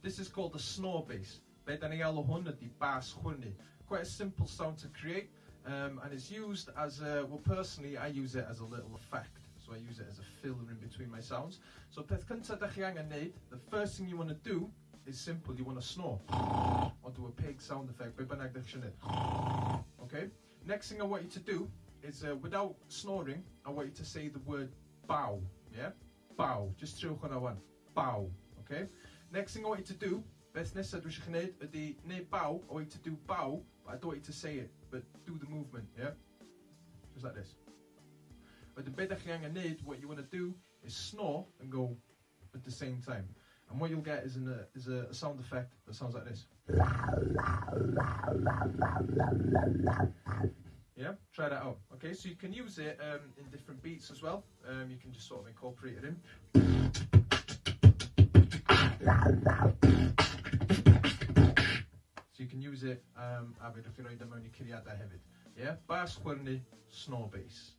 This is called a snore bass. Be dan ni alw hwn ydi bas chwrnu. Quite a simple sound to create, and it's used as well, personally I use it as a little effect. So I use it as a filler in between my sounds. So peth cynta dach chi angen neud, the first thing you want to do is simple. You want to snore or do a pig sound effect. Be bynnag dach chi neud. Okay. Next thing I want you to do is without snoring, I want you to say the word bow. Yeah, bow. Just trewch hwnna wan. Bow. Okay. Next thing I want you to do, beth nesa dwi eisiau gwneud ydy neud bow. I want you to do bow, but I don't want you to say it, but do the movement. Yeah, just like this. But the bit that you need, what you want to do is snore and go at the same time. And what you'll get is a sound effect that sounds like this. Yeah, try that out. Okay, so you can use it in different beats as well. You can just sort of incorporate it in. So you can use it, hefyd, if you're roed mewn I curiadau hefyd. Yeah, bas chwyrnu, snore bass.